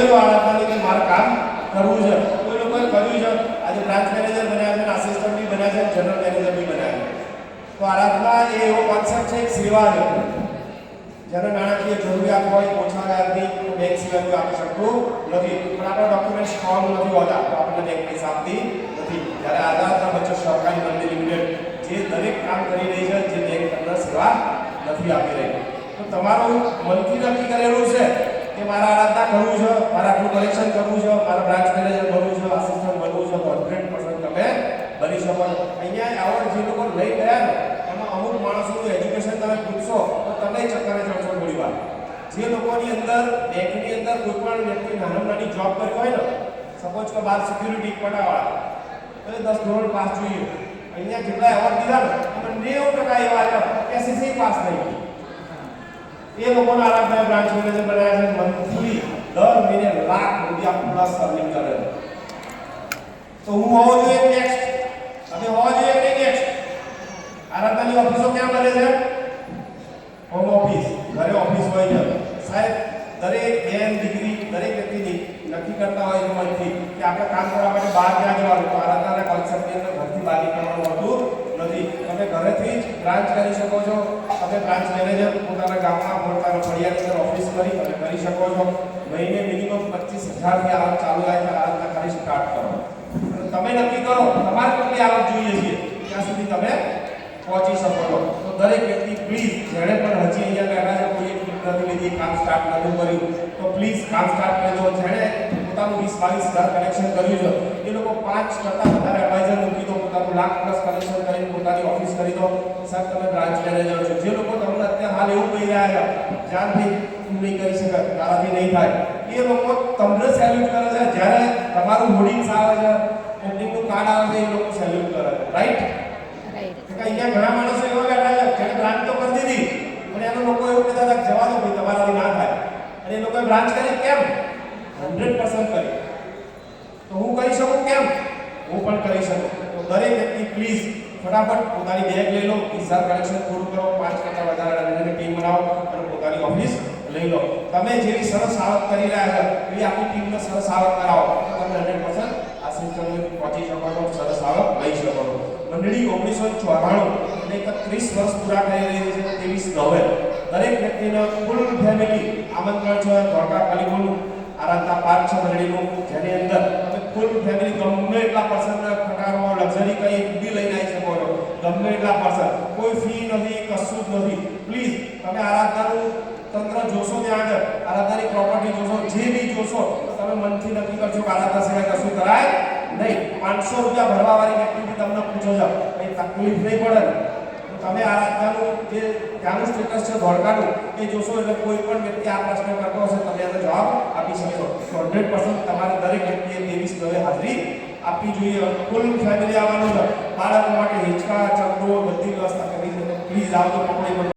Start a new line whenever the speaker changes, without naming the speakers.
તૈયારીઓ આરાધનાની કે મારે કામ કરવું છે. કોઈ લોકોએ કર્યું છે, આજે બ્રાન્ચ મેનેજર બન્યા છે, આસિસ્ટન્ટ બી બન્યા છે, જનરલ મેનેજર બી બન્યા છે. તો આરાધના એ એવો કોન્સેપ્ટ છે, એક સેવા છે. જ્યારે નાણાકીય જરૂરિયાત હોય ઓછા વ્યાજની બેંક સિવાય કોઈ આપી શકતું નથી, પણ આપણા ડોક્યુમેન્ટ સ્ટ્રોંગ નથી હોતા તો આપણને બેંક પૈસા આપતી નથી. જ્યારે આરાધના બચત સહકારી મંડળી લિમિટેડ જે દરેક કામ કરી રહી છે, જે બેંક તમને સેવા નથી આપી રહી, તો તમારું મનથી નક્કી કરેલું છે કે મારા આરાધના કરવું છે, મારા આટલું કલેક્શન કરવું છે, મારા બ્રાન્ચ મેનેજર બનવું છે, આસિસ્ટન્ટ બનવું છે, તો 100% તમે બની શકો. અહીંયા આવડ જે લોકો લઈ ગયા ને એમાં અમુક માણસોનું એજ્યુકેશન તમે પૂછશો તો તમે ચક્કરે ચડશો થોડી વાર. જે લોકોની અંદર બેંકની અંદર કોઈ પણ વ્યક્તિ નાની જોબ કરી હોય ને, સપોઝ કે બાર સિક્યુરિટી પટાવાળા તો 10 ધોરણ પાસ જોઈએ, અહીંયા જેટલા એવોર્ડ દીધા ને એમાં 90% એવા હતા એસએસસી પાસ થઈ ગઈ. એ લોકોના આરાધના બ્રાન્ચ મેનેજર બનાવ્યા છે, મંથલી દર મહિને લાખ રૂપિયા પ્લસ અર્નિંગ કરે છે. તો હું હોવો જોઈએ નેક્સ્ટ, તમે હોવો જોઈએ કે નેક્સ્ટ. આરાધનાની ઓફિસો ક્યાં બને છે? હોમ ઓફિસ, ઘરે ઓફિસ હોય છે. સાહેબ દરેક બેન દીકરી દરેક વ્યક્તિ નક્કી કરતા હોય છે મનથી કે આપણે કામ કરવા માટે બહાર ક્યાં જવાનું, તો આરાધનાના કોન્સેપ્ટની અંદર ઘરથી બહાર નીકળવાનું હોતું નથી. તમે ઘરેથી જ બ્રાન્ચ કરી શકો છો. તમે બ્રાન્ચ મેનેજર પોતાના ગામમાં પોતાના ફળિયાની અંદર ઓફિસ કરી તમે કરી શકો છો. મહિને મિનિમમ 25,000 થી આવક ચાલુ થાય છે. આરાધના ખાલી સ્ટાર્ટ કરો, તમે નક્કી કરો તમારે કેટલી આવક જોઈએ છે ત્યાં સુધી તમે પહોંચી શકો છો. તો દરેક વ્યક્તિ પ્લીઝ, જેણે પણ હજી અહીંયા બેઠા છે, કોઈ ટીપ નથી લીધી, કામ સ્ટાર્ટ નથી કર્યું, તો પ્લીઝ કામ સ્ટાર્ટ કરી દો. જેણે પોતાનું 20-22,000 કલેક્શન કર્યું છે એ લોકો 5 કરતાં વધારે એડવાઇઝર મૂકી દો, પોતાનું લાખ પ્લસ કલેક્શન કરીને પોતાની ઓફિસ કરી દો. સાહેબ તમે બ્રાન્ચ મેનેજર છો. જે લોકો તમને અત્યારે હાલ એવું કહી રહ્યા છે જાનથી તું નહીં કરી શકે, તારાથી નહીં થાય, એ લોકો તમને સેલ્યુટ કરે છે. જ્યારે તમારું હોર્ડિંગ્સ આવે છે, ઓપનિંગનું કાર્ડ આવે છે, એ લોકો સેલ્યુટ કરે છે. રાઈટ? અહીંયા ઘણા માણસો એવા બેઠા છે જેને બ્રાન્ચ તો કરી દીધી પણ એનો લોકો એવું કહેતા હતા જવા દો ભાઈ તમારાથી ના થાય, અને એ લોકોએ બ્રાન્ચ કરી કેમ? 100% કરી. તો હું કરી શકું કેમ? હું પણ કરી શકું. તો દરેક વ્યક્તિ પ્લીઝ ફટાફટ પોતાની બેગ લઈ લો, 20,000 કલેક્શન પૂરું કરો, 5 કરતાં વધારે ટીમ બનાવો અને પોતાની ઓફિસ લઈ લો. તમે જેવી સરસ આવક કરી રહ્યા છો એવી આપણી ટીમને સરસ આવક કરાવો તો તમે 100% આ સિસ્ટમને પહોંચી શકો છો, સરસ આવક લઈ શકો છો. મંડળી 1994 એટલે 30 વર્ષ પૂરા કરી રહી છે. 23 નવેમ્બર દરેક વ્યક્તિને ફૂલ ફેમિલી આમંત્રણ છે. ધોળકા કલીમુલ આરાધના પાર્ક છે મંડળીનું, જેની અંદર તમે ફૂલ ફેમિલી ગમે એટલા પર્સનને ખટારો લક્ઝરી કઈ બી લઈને આવી શકો છો. ગમે એટલા પર્સન, કોઈ ફી નથી, કશું જ નથી. પ્લીઝ તમે આરાધનાનું તંત્ર જોશો, ત્યાં આગળ આરાધનાની પ્રોપર્ટી જોશો, જે બી જોશો તો તમે મનથી નક્કી કરશો કે આરાધના સિવાય કશું કરાય નહીં. 500 રૂપિયા ભરવા વાળી વ્યક્તિ બી તમને પૂછો છો, કંઈ તકલીફ નહીં પડે ને, તો તમે આરાધનાનું જે ત્યાંનું સ્ટેટસ છે ધોળકાનું એ જોશો એટલે કોઈ પણ વ્યક્તિ આ પ્રશ્ન કરતો હશે તમે એનો જવાબ આપી શકશો. તો 100% તમારે દરેક વ્યક્તિએ 23 નવેમ્બરે હાજરી આપવી જોઈએ. ફૂલ ફેમિલી આવવાનું છે. બાળકો માટે હિંચકા ચકડોળ બધી વ્યવસ્થા કરી છે. તો પ્લીઝ આવજો.